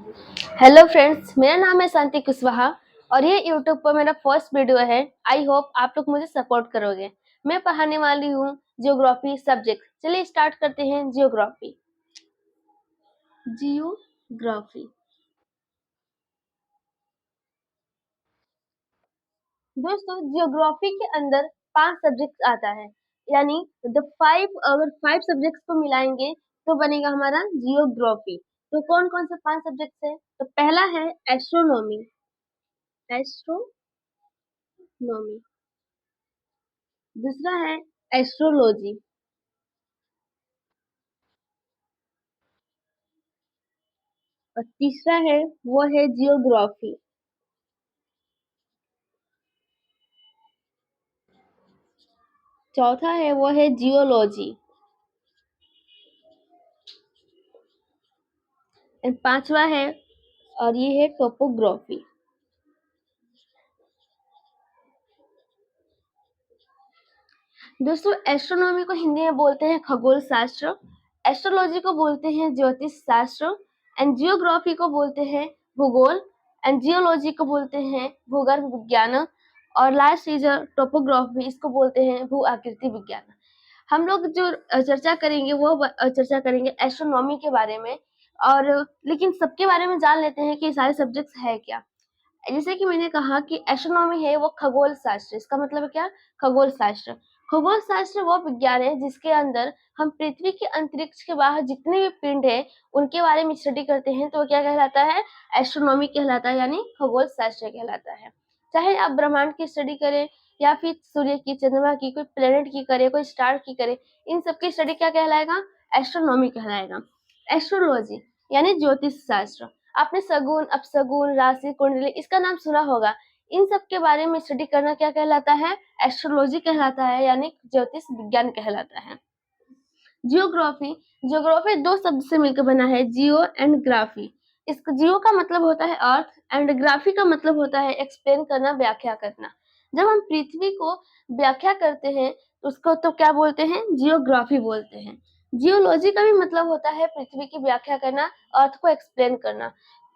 Hello friends, मेरा नाम है शांति कुशवाहा और ये यूट्यूब पर मेरा फर्स्ट वीडियो है। आई होप आप लोग मुझे सपोर्ट करोगे। मैं पढ़ाने वाली हूँ जियोग्राफी सब्जेक्ट। चलिए स्टार्ट करते हैं जियोग्राफी। जियोग्राफी दोस्तों, जियोग्राफी के अंदर 5 सब्जेक्ट आता है, यानी द 5 अगर 5 सब्जेक्ट्स को मिलाएंगे तो बनेगा हमारा जियोग्राफी। तो कौन-कौन से 5 सब्जेक्ट्स हैं? तो पहला है एस्ट्रोनॉमी। एस्ट्रोनॉमी। दूसरा है एस्ट्रोलॉजी। और तीसरा है वो है जियोग्राफी। चौथा है वो है जियोलॉजी। एंड पांचवा है और ये है टोपोग्राफी। दोस्तों, एस्ट्रोनॉमी को हिंदी में बोलते हैं खगोल शास्त्र, एस्ट्रोलॉजी को बोलते हैं ज्योतिष शास्त्र, एंड जियोग्राफी को बोलते हैं भूगोल, एंड जियोलॉजी को बोलते हैं भूगर्भ विज्ञान, और लास्ट इज टोपोग्राफी, इसको बोलते हैं भू आकृति विज्ञान। हम लोग जो चर्चा करेंगे वो चर्चा करेंगे एस्ट्रोनॉमी के बारे में। और लेकिन सबके बारे में जान लेते हैं कि ये सारे सब्जेक्ट्स है क्या। जैसे कि मैंने कहा कि एस्ट्रोनॉमी है वो खगोल शास्त्र। इसका मतलब है क्या? खगोल शास्त्र। खगोल शास्त्र वो विज्ञान है जिसके अंदर हम पृथ्वी के अंतरिक्ष के बाहर जितने भी पिंड है उनके बारे में स्टडी करते हैं, तो वो क्या कहलाता है? एस्ट्रोनॉमी कहलाता है, यानी खगोल शास्त्र कहलाता है। चाहे आप ब्रह्मांड की स्टडी करें या फिर सूर्य की, चंद्रमा की, कोई प्लेनेट की करे, कोई स्टार की करे, इन सबकी स्टडी क्या कहलाएगा? एस्ट्रोनॉमी कहलाएगा। एस्ट्रोलॉजी यानी ज्योतिष शास्त्र। आपने सगुन, अपसगुन, राशि कुंडली इसका नाम सुना होगा। इन सब के बारे में स्टडी करना क्या कहलाता है? एस्ट्रोलॉजी कहलाता है, यानी ज्योतिष विज्ञान कहलाता है। जियोग्राफी, जियोग्राफी दो शब्द से मिलकर बना है, जियो एंड ग्राफी। इसका जियो का मतलब होता है अर्थ एंड ग्राफी का मतलब होता है एक्सप्लेन करना, व्याख्या करना। जब हम पृथ्वी को व्याख्या करते हैं तो उसको तो क्या बोलते हैं? जियोग्राफी बोलते हैं। जियोलॉजी का भी मतलब होता है पृथ्वी की व्याख्या करना, अर्थ को एक्सप्लेन करना।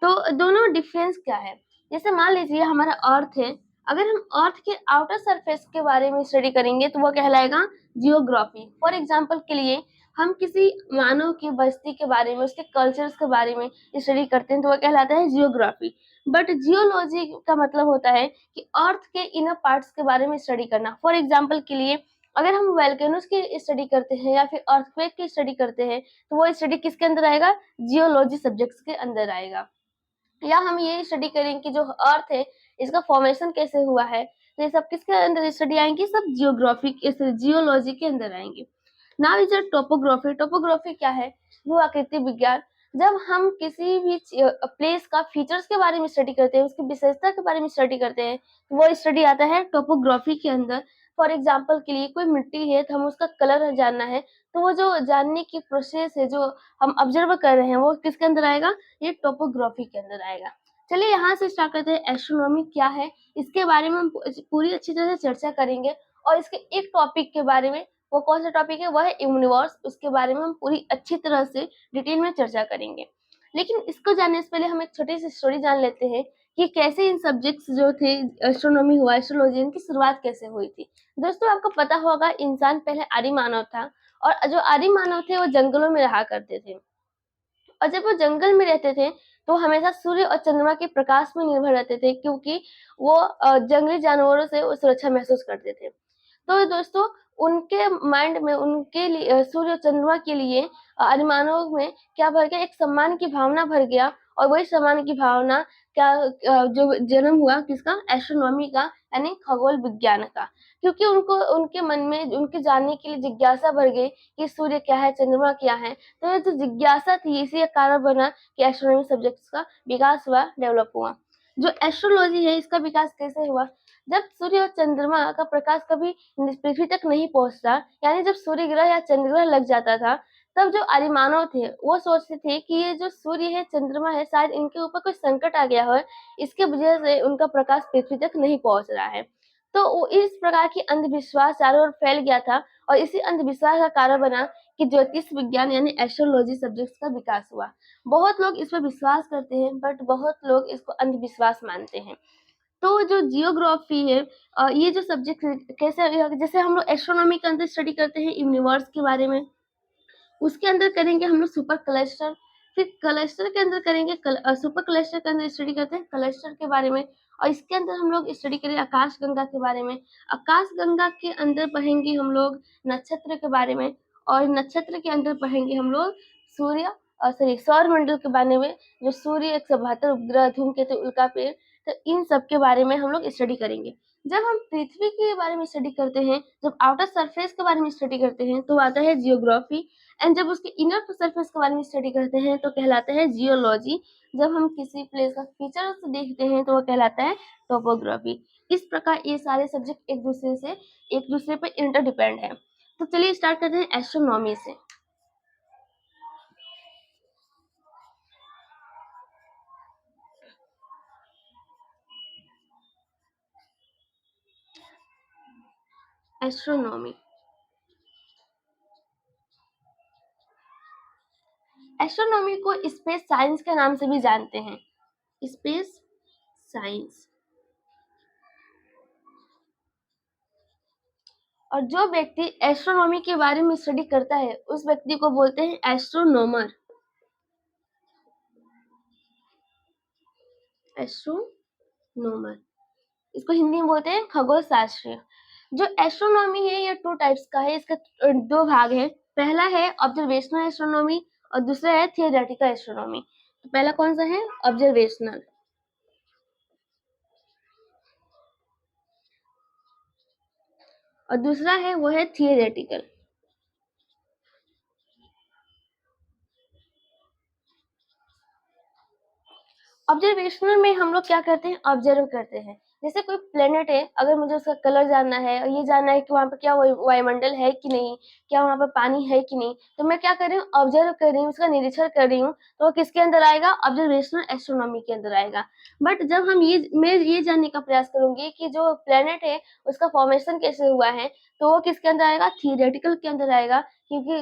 तो दोनों में डिफरेंस क्या है? जैसे मान लीजिए हमारा अर्थ है, अगर हम अर्थ के आउटर सरफेस के बारे में स्टडी करेंगे तो वो कहलाएगा जियोग्राफी। फॉर एग्जाम्पल के लिए हम किसी मानव की बस्ती के बारे में, उसके कल्चर्स के बारे में स्टडी करते हैं तो वो कहलाता है जियोग्राफी। बट जियोलॉजी का मतलब होता है कि अर्थ के इनर पार्ट्स के बारे में स्टडी करना। फॉर एग्जाम्पल के लिए अगर हम वोल्केनोस की स्टडी करते हैं या फिर अर्थक्वेक की स्टडी करते हैं तो वो स्टडी किसके अंदर आएगा? जियोलॉजी सब्जेक्ट्स के अंदर आएगा। या हम ये स्टडी करेंगे कि जो अर्थ है इसका फॉर्मेशन कैसे हुआ है, तो ये सब किसके अंदर स्टडी आएंगी? सब जियोग्राफी, जियोलॉजी के अंदर आएंगे। Now is topography. टोपोग्राफी क्या है? भू आकृति विज्ञान। जब हम किसी भी प्लेस का फीचर्स के बारे में स्टडी करते हैं, उसकी विशेषता के बारे में स्टडी करते हैं, तो वो स्टडी आता है टोपोग्राफी के अंदर। फॉर एग्जाम्पल के लिए कोई मिट्टी है तो हम उसका कलर जानना है, तो वो जो जानने की प्रोसेस है, जो हम ऑब्जर्व कर रहे हैं, वो किसके अंदर आएगा? ये टोपोग्राफी के अंदर आएगा। चलिए यहाँ से स्टार्ट करते हैं। एस्ट्रोनॉमी क्या है इसके बारे में हम पूरी अच्छी तरह से चर्चा करेंगे। और इसके एक टॉपिक के बारे में, वो कौन सा टॉपिक है? वो है यूनिवर्स। उसके बारे में हम पूरी अच्छी तरह से डिटेल में चर्चा करेंगे। लेकिन इसको जानने से पहले हम एक छोटी सी स्टोरी जान लेते हैं कि कैसे इन सब्जेक्ट्स जो थे, एस्ट्रोनॉमी हुआ, एस्ट्रोलॉजी, इनकी शुरुआत कैसे हुई थी। दोस्तों, आपको पता होगा इंसान पहले आदि मानव था, और जो आदि मानव थे वो जंगलों में रहा करते थे। और जब वो जंगल में रहते थे तो हमेशा सूर्य और चंद्रमा के प्रकाश में निर्भर रहते थे, क्योंकि वो जंगली जानवरों से वो सुरक्षा महसूस करते थे। तो दोस्तों, उनके माइंड में, उनके लिए सूर्य और चंद्रमा के लिए अरमानों में क्या भर गया? एक सम्मान की भावना भर गया। और वही सम्मान की भावना क्या जो जन्म हुआ किसका? एस्ट्रोनॉमी का, यानी खगोल विज्ञान का। क्योंकि उनको, उनके मन में उनके जानने के लिए जिज्ञासा भर गई कि सूर्य क्या है, चंद्रमा क्या है। तो ये जो जिज्ञासा थी, इसी का कारण बना कि एस्ट्रोनॉमी सब्जेक्ट्स का विकास हुआ, डेवलप हुआ। जो एस्ट्रोलॉजी है इसका विकास कैसे हुआ? जब सूर्य और चंद्रमा का प्रकाश कभी पृथ्वी तक नहीं पहुंचता, यानी जब सूर्य ग्रह या चंद्र ग्रह लग जाता था, तब जो आर्यमानव थे वो सोचते थे कि ये जो सूर्य है, चंद्रमा है, शायद इनके ऊपर कोई संकट आ गया हो, इसके वजह से उनका प्रकाश पृथ्वी तक नहीं पहुंच रहा है। तो इस प्रकार की अंधविश्वास चारों ओर फैल गया था, और इसी अंधविश्वास का कारण बना कि ज्योतिष विज्ञान यानी एस्ट्रोलॉजी सब्जेक्ट का विकास हुआ। बहुत लोग इस पर विश्वास करते हैं, बट बहुत लोग इसको अंधविश्वास मानते हैं। तो जो जियोग्राफी है, ये जो सब्जेक्ट कैसे, जैसे हम लोग एस्ट्रोनॉमी के अंदर स्टडी करते हैं यूनिवर्स के बारे में, उसके अंदर करेंगे हम लोग सुपर क्लस्टर, फिर क्लस्टर के अंदर करेंगे सुपर क्लस्टर के अंदर स्टडी करते हैं क्लस्टर के बारे में, और इसके अंदर हम लोग स्टडी करेंगे आकाश गंगा के बारे में। आकाश गंगा के अंदर पढ़ेंगे हम लोग नक्षत्र के बारे में, और नक्षत्र के अंदर पढ़ेंगे हम लोग सूर्य सॉरी सौर मंडल के बारे में, जो सूर्य 172 उपग्रह, धूमकेतु, उल्कापिंड, तो इन सब के बारे में हम लोग स्टडी करेंगे। जब हम पृथ्वी के बारे में स्टडी करते हैं, जब आउटर सरफेस के बारे में स्टडी करते हैं, तो आता है जियोग्राफी। एंड जब उसके इनर सरफेस के बारे में स्टडी करते हैं तो कहलाता है जियोलॉजी। जब हम किसी प्लेस का फीचर्स देखते हैं तो वो कहलाता है टोपोग्राफी। इस प्रकार ये सारे सब्जेक्ट एक दूसरे पे इंटरडिपेंड है। तो चलिए स्टार्ट करते हैं एस्ट्रोनॉमी से। एस्ट्रोनॉमी, एस्ट्रोनॉमी को स्पेस साइंस के नाम से भी जानते हैं, स्पेस साइंस। और जो व्यक्ति एस्ट्रोनॉमी के बारे में स्टडी करता है उस व्यक्ति को बोलते हैं एस्ट्रोनॉमर। एस्ट्रोनॉमर, इसको हिंदी में बोलते हैं खगोल शास्त्री। जो एस्ट्रोनॉमी है ये 2 टाइप्स का है, इसका 2 भाग है। पहला है ऑब्जर्वेशनल एस्ट्रोनॉमी और दूसरा है थियोरेटिकल एस्ट्रोनॉमी। तो पहला कौन सा है? ऑब्जर्वेशनल, और दूसरा है वो है थियोरेटिकल। ऑब्जर्वेशनल में हम लोग क्या करते हैं? ऑब्जर्व करते हैं। जैसे कोई प्लेनेट है, अगर मुझे उसका कलर जानना है और ये जानना है कि वहाँ पे क्या वायुमंडल है कि नहीं, क्या वहाँ पे पानी है कि नहीं, तो मैं क्या कर रही हूँ? ऑब्जर्व कर रही हूँ, उसका निरीक्षण कर रही हूँ। तो वो किसके अंदर आएगा? ऑब्जर्वेशनल एस्ट्रोनॉमी के अंदर आएगा। बट जब मैं ये जानने का प्रयास करूंगी कि जो प्लेनेट है उसका फॉर्मेशन कैसे हुआ है, तो वो किसके अंदर आएगा? थियोरेटिकल के अंदर आएगा। क्योंकि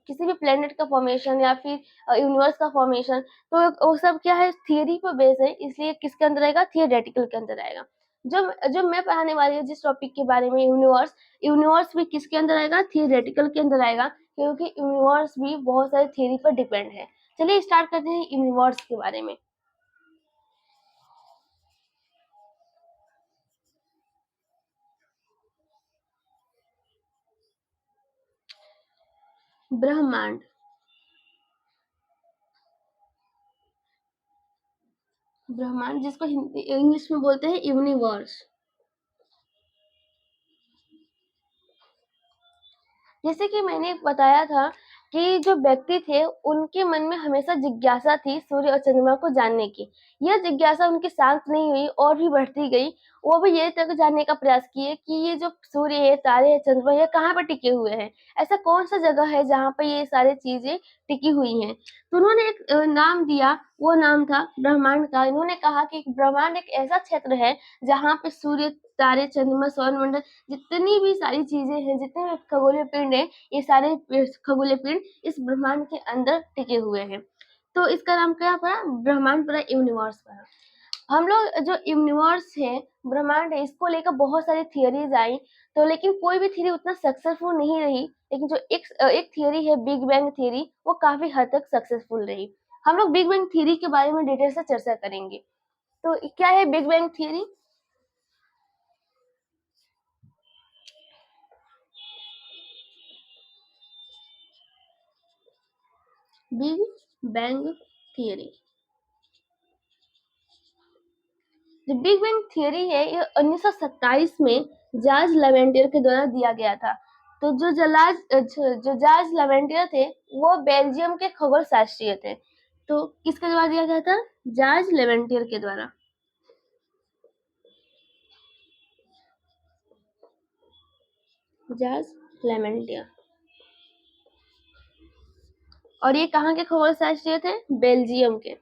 किसी भी प्लेनेट का फॉर्मेशन या फिर यूनिवर्स का फॉर्मेशन, तो वो सब क्या है? थियरी पर बेस है, इसलिए किसके अंदर आएगा? थियोरेटिकल के अंदर आएगा। जो मैं पढ़ाने वाली हूँ जिस टॉपिक के बारे में, यूनिवर्स, यूनिवर्स भी किसके अंदर आएगा? थियोरेटिकल के अंदर आएगा, क्योंकि यूनिवर्स भी बहुत सारे थियरी पर डिपेंड है। चलिए स्टार्ट करते हैं यूनिवर्स के बारे में। ब्रह्मांड, ब्रह्मांड जिसको इंग्लिश में बोलते हैं यूनिवर्स। जैसे कि मैंने बताया था कि जो व्यक्ति थे उनके मन में हमेशा जिज्ञासा थी सूर्य और चंद्रमा को जानने की। यह जिज्ञासा उनकी शांत नहीं हुई और भी बढ़ती गई। वो भी ये तक जानने का प्रयास किए कि ये जो सूर्य है, तारे हैं, चंद्रमा, ये कहाँ पर टिके हुए हैं। ऐसा कौन सा जगह है जहाँ पर ये सारी चीजें टिकी हुई हैं। तो उन्होंने एक नाम दिया, वो नाम था ब्रह्मांड का। इन्होंने कहा कि ब्रह्मांड एक ऐसा क्षेत्र है जहाँ पे सूर्य, तारे, चंद्रमा, सौरमंडल, जितनी भी सारी चीजें हैं, जितने भी खगोलीय पिंड है, ये सारे खगोलीय पिंड इस ब्रह्मांड के अंदर टिके हुए हैं। तो इसका नाम क्या पड़ा? ब्रह्मांड पड़ा, यूनिवर्स पड़ा। हम लोग जो यूनिवर्स है, ब्रह्मांड है, इसको लेकर बहुत सारी थियरीज आई, तो लेकिन कोई भी थियरी उतना सक्सेसफुल नहीं रही। लेकिन जो एक थियरी है बिग बैंग थियरी, वो काफी हद तक सक्सेसफुल रही। हम लोग बिग बैंग थियरी के बारे में डिटेल से चर्चा करेंगे। तो क्या है big bang theory? Big bang theory, जो बिग बैंग थियरी है ये 1927 में जॉर्ज लेवेंटियर के द्वारा दिया गया था। तो जो जॉर्ज लेवेंटियर थे वो बेल्जियम के खगोल शास्त्री थे। तो किसके द्वारा दिया गया था? जॉर्ज लेवेंटियर के द्वारा। जॉर्ज लेवेंटियर। और ये कहाँ के खगोल शास्त्री थे? बेल्जियम के।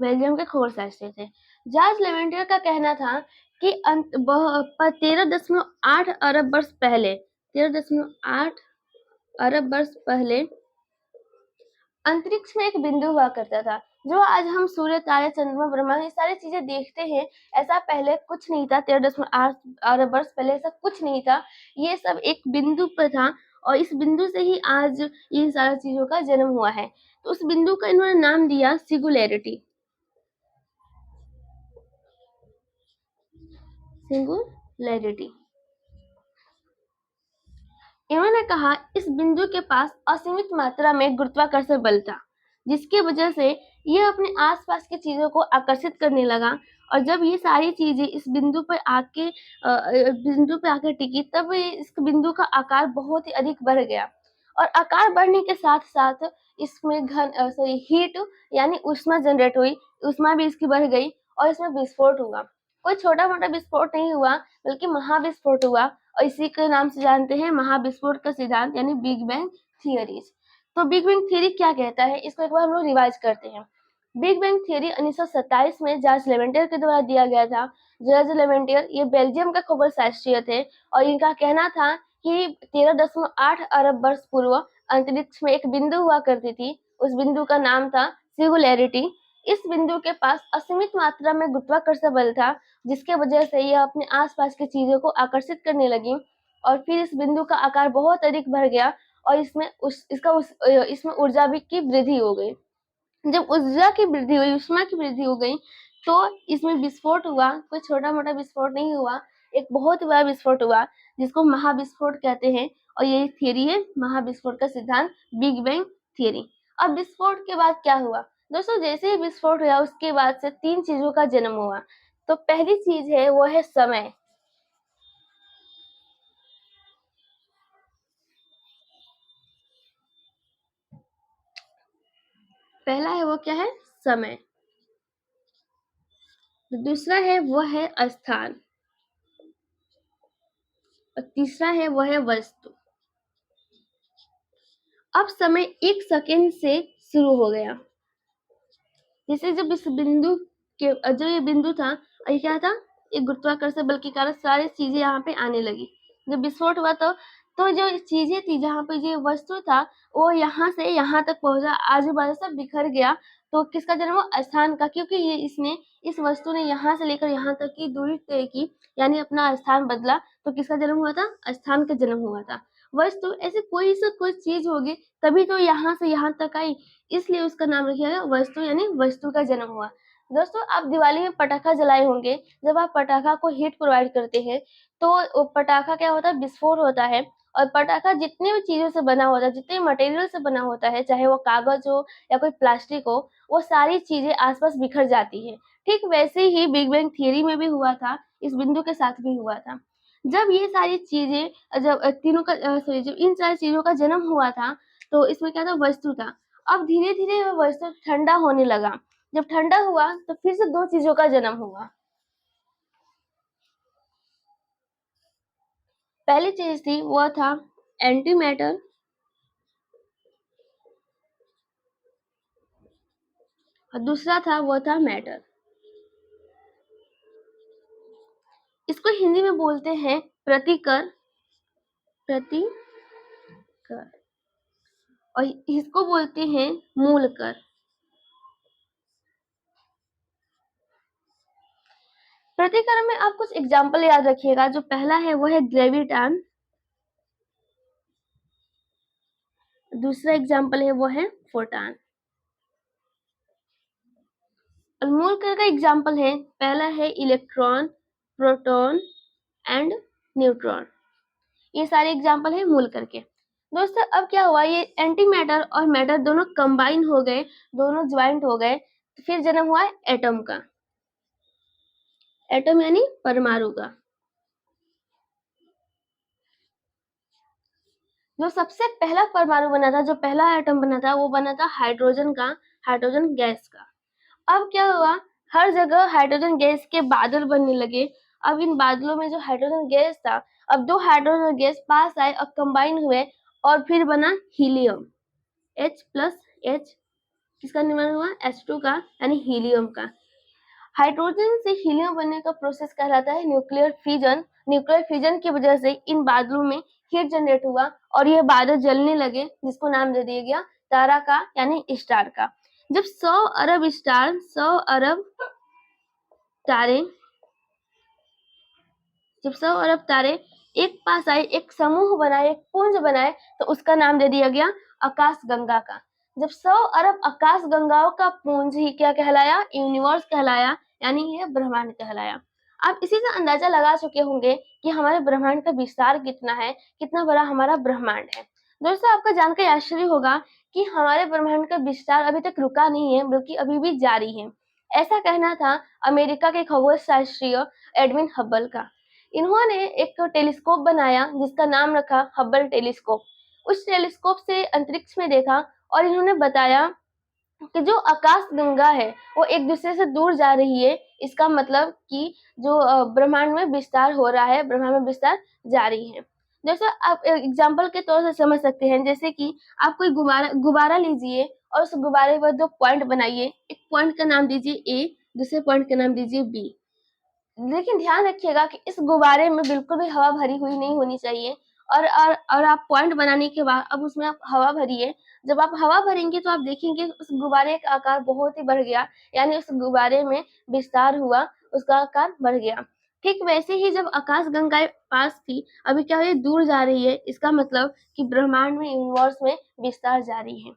बेल्जियम के खगोलशास्त्री थे। जॉर्ज लेवेंटियर का कहना था कि 13.8 अरब वर्ष पहले 13.8 अरब वर्ष पहले अंतरिक्ष में एक बिंदु हुआ करता था। जो आज हम सूर्य, तारे, चंद्रमा, ब्रह्मांड ये सारी चीजें देखते हैं, ऐसा पहले कुछ नहीं था। 13.8 अरब वर्ष पहले ऐसा कुछ नहीं था। ये सब एक बिंदु पर था और इस बिंदु से ही आज इन सारी चीजों का जन्म हुआ है। तो उस बिंदु का इन्होंने नाम दिया सिंगुलैरिटी। सिंगुलैरिटी। इन्होंने कहा इस बिंदु के पास असीमित मात्रा में गुरुत्वाकर्षण बल था, जिसकी वजह से यह अपने आसपास की चीजों को आकर्षित करने लगा। और जब ये सारी चीजें इस बिंदु पे आके टिकी, तब इस बिंदु का आकार बहुत ही अधिक बढ़ गया। और आकार बढ़ने के साथ साथ इसमें हीट यानी ऊष्मा जनरेट हुई, ऊष्मा भी इसकी बढ़ गई और इसमें विस्फोट हुआ। कोई छोटा मोटा विस्फोट नहीं हुआ, बल्कि महाविस्फोट हुआ। और इसी के नाम से जानते हैं महाविस्फोट का सिद्धांत यानी बिग बैंग थियरीज। तो बिग बैंग थियरी क्या कहता है, इसको एक बार हम लोग रिवाइज करते हैं। बिग बैंग थियरी 1927 में जॉर्ज लेवेंटियर के द्वारा दिया गया था। जॉर्ज लेवेंटियर ये बेल्जियम के खगोलशास्त्री थे और इनका कहना था कि 13.8 अरब वर्ष पूर्व अंतरिक्ष में एक बिंदु हुआ करती थी। उस बिंदु का नाम था सिंगुलैरिटी। इस बिंदु के पास असीमित मात्रा में गुरुत्वाकर्षण बल था, जिसके वजह से यह अपने आसपास की चीजों को आकर्षित करने लगी। और फिर इस बिंदु का आकार बहुत अधिक बढ़ गया और इसमें ऊर्जा भी की वृद्धि हो गई। जब ऊर्जा की वृद्धि हुई, ऊष्मा की वृद्धि हो गई, तो इसमें विस्फोट हुआ। कोई छोटा मोटा विस्फोट नहीं हुआ, एक बहुत बड़ा विस्फोट हुआ जिसको महाविस्फोट कहते हैं। और यही थियरी है महाविस्फोट का सिद्धांत, बिग बैंग थियरी। अब विस्फोट के बाद क्या हुआ दोस्तों, जैसे ही विस्फोट हुआ उसके बाद से 3 चीजों का जन्म हुआ। तो पहली चीज है वो है समय। पहला है वो क्या है, समय। दूसरा है वो है स्थान और तीसरा है वो है वस्तु। अब समय 1 सेकेंड से शुरू हो गया। जैसे जब इस बिंदु के जो ये बिंदु था, ये क्या था, एक गुरुत्वाकर्षण बल के कारण सारी चीजें यहाँ पे आने लगी। जब विस्फोट हुआ तो जो चीजें थी, जहाँ पे ये वस्तु था, वो यहाँ से यहाँ तक पहुंचा, आजू बाजू सब बिखर गया। तो किसका जन्म हुआ, स्थान का, क्योंकि इस वस्तु ने यहाँ से लेकर यहाँ तक की दूरी तय की, यानी अपना स्थान बदला। तो किसका जन्म हुआ था, स्थान का जन्म हुआ था। वस्तु ऐसे कोई चीज होगी तभी तो यहाँ से यहाँ तक आई, इसलिए उसका नाम रखा गया वस्तु, यानी वस्तु का जन्म हुआ। दोस्तों आप दिवाली में पटाखा जलाए होंगे। जब आप पटाखा को हीट प्रोवाइड करते हैं तो पटाखा क्या होता है, विस्फोट होता है। और पटाखा जितने भी चीजों से बना होता है, जितने मटेरियल से बना होता है, चाहे वो कागज हो या कोई प्लास्टिक हो, वो सारी चीजें आसपास बिखर जाती है। ठीक वैसे ही बिग बैंग थियरी में भी हुआ था, इस बिंदु के साथ भी हुआ था। जब ये सारी चीजें जब तीनों का सॉरी जब इन सारी चीजों का जन्म हुआ था, तो इसमें क्या था, वस्तु था। अब धीरे धीरे वह वस्तु ठंडा होने लगा। जब ठंडा हुआ तो फिर से 2 चीजों का जन्म हुआ। पहली चीज थी वह था एंटी मैटर और दूसरा था वो था मैटर। इसको हिंदी में बोलते हैं प्रतिकर, प्रतिकर, और इसको बोलते हैं मूलकर। प्रतिकर में आप कुछ एग्जाम्पल याद रखिएगा। जो पहला है वो है ग्रेविटॉन, दूसरा एग्जाम्पल है वो है फोटॉन। और मूलकर का एग्जाम्पल है, पहला है इलेक्ट्रॉन, प्रोटॉन एंड न्यूट्रॉन। ये सारे एग्जाम्पल है मूलकर के। दोस्तों अब क्या हुआ, ये एंटी मैटर और मैटर दोनों कंबाइन हो गए, दोनों ज्वाइंट हो गए, तो फिर जन्म हुआ एटम का। एटम यानी परमाणु का। जो सबसे पहला परमाणु बना था, जो पहला एटम बना था, वो बना था हाइड्रोजन का, हाइड्रोजन गैस का। अब क्या हुआ, हर जगह हाइड्रोजन गैस के बादल बनने लगे। अब इन बादलों में जो हाइड्रोजन गैस था, अब 2 हाइड्रोजन गैस पास आए और कंबाइन हुए और फिर बना हीलियम, H+H किसका निर्माण हुआ? H2 का, यानी हीलियम का। हाइड्रोजन से हीलियम बनने का प्रोसेस कहलाता है न्यूक्लियर फ्यूजन। न्यूक्लियर फ्यूजन की वजह से इन बादलों में हीट जनरेट हुआ और ये बादल जलने लगे, जिसको नाम दे दिया गया तारा का, यानी स्टार का। जब 100 अरब स्टार, 100 अरब तारे, जब 100 अरब तारे एक पास आए, एक समूह बनाए, एक पुंज बनाए, तो उसका नाम दे दिया गया आकाशगंगा का। जब 100 अरब आकाशगंगाओं का पुंज ही क्या कहलाया? यूनिवर्स कहलाया, यानी ये ब्रह्मांड कहलाया। आप इसी से अंदाजा लगा चुके होंगे कि हमारे ब्रह्मांड का विस्तार कितना है, कितना बड़ा हमारा ब्रह्मांड है। दोस्तों, आपका जानकर आश्चर्य होगा कि हमारे ब्रह्मांड का विस्तार अभी तक रुका नहीं है, बल्कि अभी भी जारी है। ऐसा कहना था अमेरिका के खगोल शास्त्रीय एडविन हब्बल का। इन्होंने एक टेलीस्कोप बनाया जिसका नाम रखा हब्बल टेलीस्कोप। उस टेलीस्कोप से अंतरिक्ष में देखा और इन्होंने बताया कि जो आकाशगंगा है वो एक दूसरे से दूर जा रही है। इसका मतलब कि जो ब्रह्मांड में विस्तार हो रहा है, ब्रह्मांड में विस्तार जारी है। जैसे आप एग्जाम्पल के तौर से समझ सकते हैं, जैसे कि आप कोई गुब्बारा लीजिए और उस गुब्बारे पर 2 पॉइंट बनाइए। एक पॉइंट का नाम दीजिए ए, दूसरे पॉइंट का नाम दीजिए बी। लेकिन ध्यान रखिएगा कि इस गुब्बारे में बिल्कुल भी हवा भरी हुई नहीं होनी चाहिए। और आप पॉइंट बनाने के बाद अब उसमें आप हवा भरिए। जब आप हवा भरेंगे तो आप देखेंगे उस गुब्बारे का आकार बहुत ही बढ़ गया, यानी उस गुब्बारे में विस्तार हुआ, उसका आकार बढ़ गया। ठीक वैसे ही जब आकाशगंगा पास थी, अभी क्या हुई? दूर जा रही है। इसका मतलब कि ब्रह्मांड में, यूनिवर्स में विस्तार जारी है।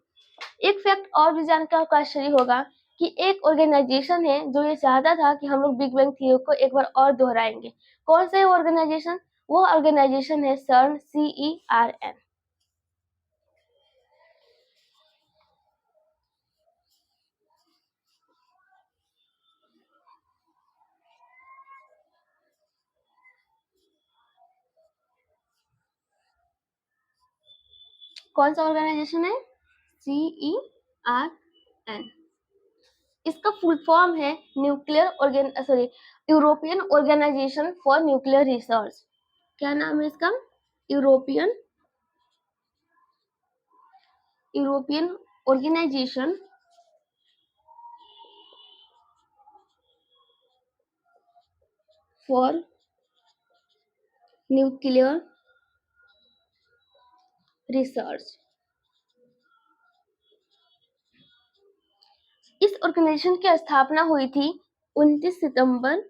एक फैक्ट और भी जानकर आपको आश्चर्य होगा कि एक ऑर्गेनाइजेशन है जो ये चाहता था कि हम लोग बिग बैंग थ्योरी को एक बार और दोहराएंगे। कौन सा है वो ऑर्गेनाइजेशन? वो ऑर्गेनाइजेशन है CERN, CERN। कौन सा ऑर्गेनाइजेशन है? CERN। इसका फुल फॉर्म है European organisation for nuclear research. क्या नाम है इसका? European European organisation for nuclear research. इस ऑर्गेनाइजेशन की स्थापना हुई थी 29 सितंबर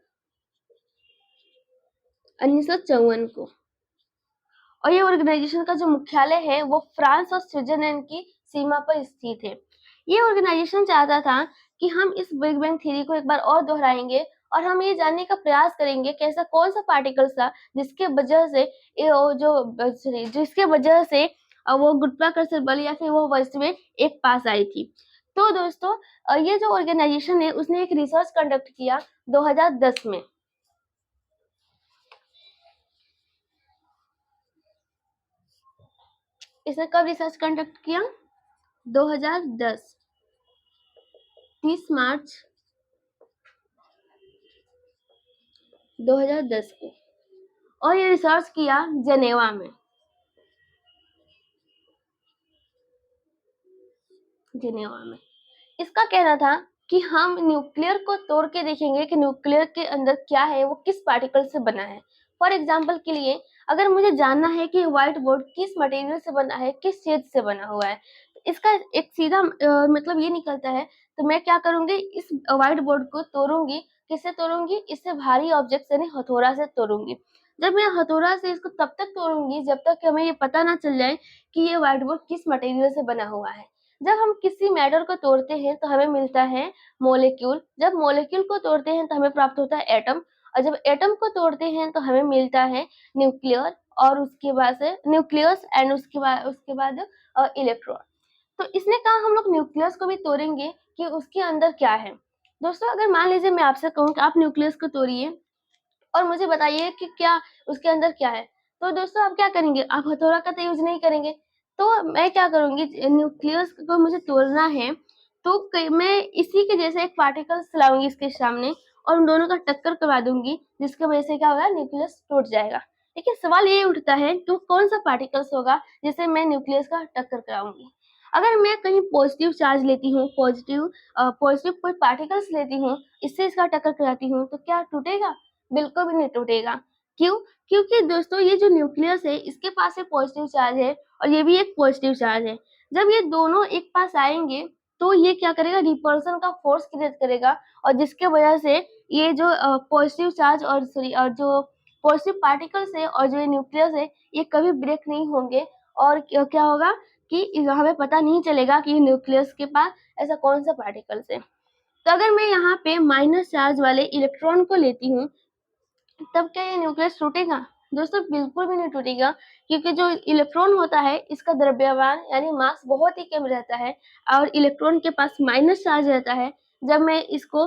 1954 को, और ये ऑर्गेनाइजेशन का जो मुख्यालय है वो फ्रांस और स्विट्जरलैंड की सीमा पर स्थित है। ये ऑर्गेनाइजेशन चाहता था कि हम इस बिग बैंग थ्योरी को एक बार और दोहराएंगे और हम ये जानने का प्रयास करेंगे कि ऐसा कौन सा पार्टिकल था जिसके वजह से वो गुरुत्वाकर्षण बल या फिर वो वस्तुएं एक पास आई थी। तो दोस्तों, ये जो ऑर्गेनाइजेशन है उसने एक रिसर्च कंडक्ट किया 2010 में। इसने कब रिसर्च कंडक्ट किया? 2010, 30 मार्च 2010 को। और ये रिसर्च किया जेनेवा में। इसका कहना था कि हम न्यूक्लियर को तोड़ के देखेंगे कि न्यूक्लियर के अंदर क्या है, वो किस पार्टिकल से बना है। फॉर एग्जाम्पल के लिए, अगर मुझे जानना है कि व्हाइट बोर्ड किस मटेरियल से बना है, किस चीज से बना हुआ है, तो इसका एक सीधा मतलब ये निकलता है। तो मैं क्या करूंगी? इस व्हाइट बोर्ड को तोड़ूंगी। किससे तोड़ूंगी? इससे भारी ऑब्जेक्ट यानी हथौड़ा से तोड़ूंगी। जब मैं हथौड़ा से इसको तब तक तोड़ूंगी जब तक कि हमें ये पता ना चल जाए कि ये व्हाइट बोर्ड किस मटेरियल से बना हुआ है। जब हम किसी मैटर को तोड़ते हैं तो हमें मिलता है मोलेक्यूल। जब मोलेक्यूल को तोड़ते हैं तो हमें प्राप्त होता है एटम। और जब एटम को तोड़ते हैं तो हमें मिलता है न्यूक्लियर, और उसके बाद से न्यूक्लियस, एंड उसके बाद इलेक्ट्रॉन। तो इसने कहा हम लोग न्यूक्लियस को भी तोड़ेंगे कि उसके अंदर क्या है। दोस्तों, अगर मान लीजिए मैं आपसे कहूँ कि आप न्यूक्लियस को तोड़िए और मुझे बताइए कि क्या उसके अंदर क्या है, तो दोस्तों आप क्या करेंगे? आप हथौड़ा का तो यूज नहीं करेंगे। तो मैं क्या करूंगी? न्यूक्लियस को मुझे तोड़ना है, तो मैं इसी के जैसे एक पार्टिकल लाऊंगी इसके सामने और उन दोनों का टक्कर करवा दूंगी, जिसकी वजह से क्या होगा? न्यूक्लियस टूट जाएगा। लेकिन सवाल ये उठता है कि कौन सा पार्टिकल्स होगा जिसे मैं न्यूक्लियस का टक्कर कराऊंगी। अगर मैं कहीं पॉजिटिव चार्ज लेती हूँ, पॉजिटिव कोई पार्टिकल्स लेती हूँ, इससे इसका टक्कर कराती हूँ, तो क्या टूटेगा? बिल्कुल भी नहीं टूटेगा। क्यों? क्योंकि दोस्तों ये जो न्यूक्लियस है इसके पास एक पॉजिटिव चार्ज है और ये भी एक पॉजिटिव चार्ज है। जब ये दोनों एक पास आएँगे तो ये क्या करेगा, रिपल्सन का फोर्स क्रिएट करेगा और जिसके वजह से ये जो पॉजिटिव चार्ज और जो पॉजिटिव पार्टिकल्स है और जो ये न्यूक्लियस है ये कभी ब्रेक नहीं होंगे और क्या होगा कि हमें पता नहीं चलेगा कि न्यूक्लियस के पास ऐसा कौन सा पार्टिकल्स है। तो अगर मैं यहाँ पे माइनस चार्ज वाले इलेक्ट्रॉन को लेती हूँ तब क्या ये न्यूक्लियस टूटेगा? दोस्तों बिल्कुल भी नहीं टूटेगा, क्योंकि जो इलेक्ट्रॉन होता है इसका द्रव्यमान यानी मास बहुत ही कम रहता है और इलेक्ट्रॉन के पास माइनस चार्ज रहता है। जब मैं इसको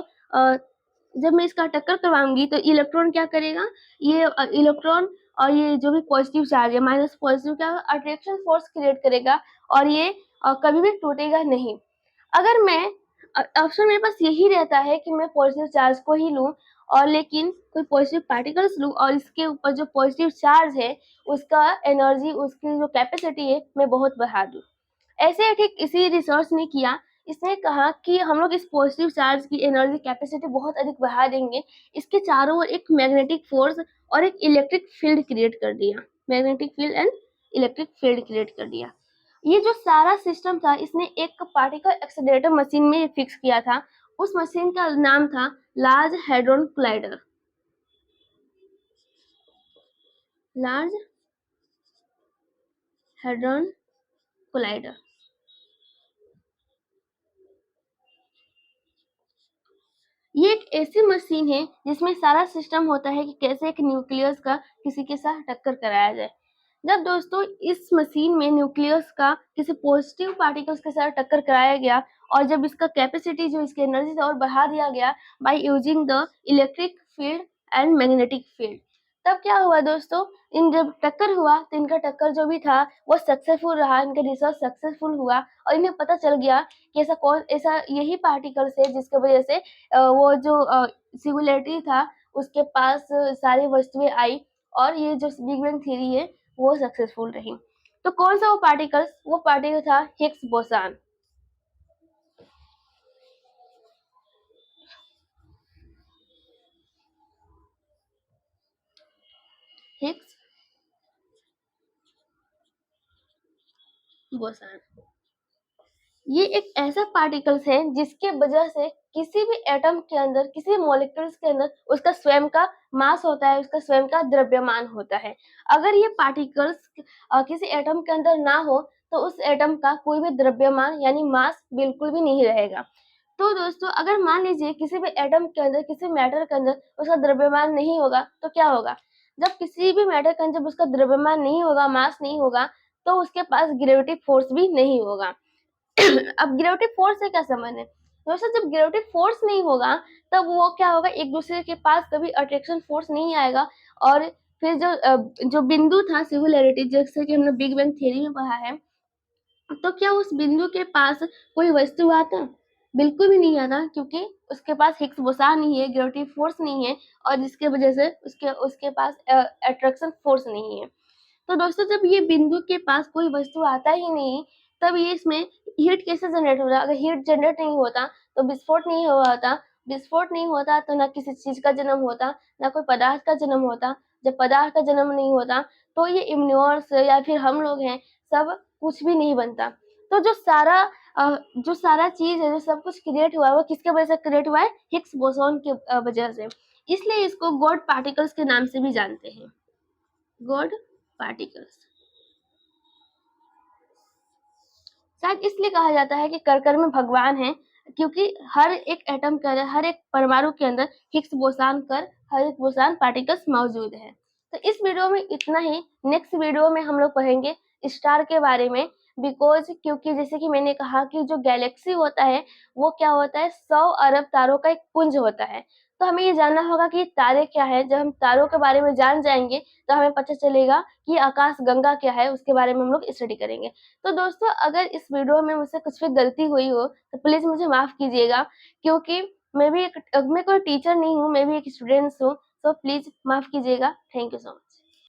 जब मैं इसका टक्कर करवाऊंगी तो इलेक्ट्रॉन क्या करेगा, ये इलेक्ट्रॉन और ये जो भी पॉजिटिव चार्ज है माइनस पॉजिटिव क्या अट्रैक्शन फोर्स क्रिएट करेगा और ये कभी भी टूटेगा नहीं। अगर मैं ऑप्शन मेरे पास यही रहता है कि मैं पॉजिटिव चार्ज को ही लूं और लेकिन कोई पॉजिटिव पार्टिकल्स लूं और इसके ऊपर जो पॉजिटिव चार्ज है उसका एनर्जी, उसकी जो कैपेसिटी है मैं बहुत बढ़ा दूं। ऐसे ही ठीक इसी रिसर्च ने किया। इसने कहा कि हम लोग इस पॉजिटिव चार्ज की एनर्जी कैपेसिटी बहुत अधिक बढ़ा देंगे। इसके चारों ओर एक मैग्नेटिक फोर्स और एक इलेक्ट्रिक फील्ड क्रिएट कर दिया। Magnetic field and electric field create कर दिया। ये जो सारा सिस्टम था इसने एक पार्टिकल एक्सेलरेटर मशीन में फिक्स किया था। उस मशीन का नाम था large hadron collider. Large hadron collider. ये एक ऐसी मशीन है जिसमें सारा सिस्टम होता है कि कैसे एक न्यूक्लियस का किसी के साथ टक्कर कराया जाए। जब दोस्तों इस मशीन में न्यूक्लियस का किसी पॉजिटिव पार्टिकल्स के साथ टक्कर कराया गया और जब इसका कैपेसिटी जो इसकी एनर्जी था और बढ़ा दिया गया by using the electric field and magnetic field, तब क्या हुआ दोस्तों, इन जब टक्कर हुआ तो इनका टक्कर जो भी था वो सक्सेसफुल रहा, इनका रिसर्च सक्सेसफुल हुआ और इन्हें पता चल गया कि ऐसा यही पार्टिकल्स है जिसकी वजह से वो जो सिंगुलैरिटी था उसके पास सारी वस्तुएं आई और ये जो बिग बैंग थ्योरी है वो सक्सेसफुल रही। तो कौन सा वो पार्टिकल था हिग्स बोसान। हिग्स बोसान ये एक ऐसा पार्टिकल्स है जिसके वजह से किसी भी एटम के अंदर, किसी मॉलिक्यूल्स के अंदर उसका स्वयं का मास होता है, उसका स्वयं का द्रव्यमान होता है। अगर ये पार्टिकल्स किसी एटम के अंदर ना हो तो उस एटम का कोई भी द्रव्यमान यानी मास बिल्कुल भी नहीं रहेगा। तो दोस्तों अगर मान लीजिए किसी भी एटम के अंदर, किसी मैटर के अंदर उसका द्रव्यमान नहीं होगा तो क्या होगा, जब किसी भी मैटर के अंदर उसका द्रव्यमान नहीं होगा, मास नहीं होगा, तो उसके पास ग्रेविटी फोर्स भी नहीं होगा। अब ग्रेविटी फोर्स से क्या संबंध है, दोस्तों जब ग्रेविटी फोर्स नहीं होगा तब वो क्या होगा, एक दूसरे के पास कभी अट्रैक्शन फोर्स नहीं आएगा और फिर जो बिंदु था सिंगुलैरिटी, जैसे कि हमने बिग बैंग थ्योरी में पढ़ा है, तो क्या उस बिंदु के पास कोई वस्तु आता, बिल्कुल भी नहीं आता, क्योंकि उसके पास हिग्स बोसान नहीं है, ग्रेविटी फोर्स नहीं है और जिसके वजह से उसके उसके पास अट्रैक्शन फोर्स नहीं है। तो दोस्तों जब ये बिंदु के पास कोई वस्तु आता ही नहीं तब ये इसमें हीट कैसे जनरेट हो रहा है, अगर हीट जनरेट नहीं होता तो विस्फोट नहीं हुआ होता, विस्फोट नहीं होता तो ना किसी चीज का जन्म होता, ना कोई पदार्थ का जन्म होता, जब पदार्थ का जन्म नहीं होता तो ये इम्यूनिवर्स या फिर हम लोग हैं सब कुछ भी नहीं बनता। तो जो सारा चीज है, जो सब कुछ क्रिएट हुआ है वो किसके वजह से क्रिएट हुआ है, हिग्स बोसॉन की वजह से। इसलिए इसको गॉड पार्टिकल्स के नाम से भी जानते हैं, गॉड पार्टिकल्स। शायद इसलिए कहा जाता है कि कर में भगवान है, क्योंकि हर एक एटम के अंदर, हर एक परमाणु के अंदर हिग्स बोसान हर एक बोसान पार्टिकल्स मौजूद है। तो इस वीडियो में इतना ही। नेक्स्ट वीडियो में हम लोग पढ़ेंगे स्टार के बारे में, क्योंकि जैसे कि मैंने कहा कि जो गैलेक्सी होता है वो क्या होता है, 100 अरब तारों का एक पुंज होता है। तो हमें ये जानना होगा कि तारे क्या है। जब हम तारों के बारे में जान जाएंगे तो हमें पता चलेगा कि आकाश गंगा क्या है, उसके बारे में हम लोग स्टडी करेंगे। तो दोस्तों अगर इस वीडियो में मुझसे कुछ भी गलती हुई हो तो प्लीज मुझे माफ कीजिएगा, क्योंकि मैं कोई टीचर नहीं हूँ, मैं भी एक स्टूडेंट हूँ। तो प्लीज माफ कीजिएगा। Thank you so much.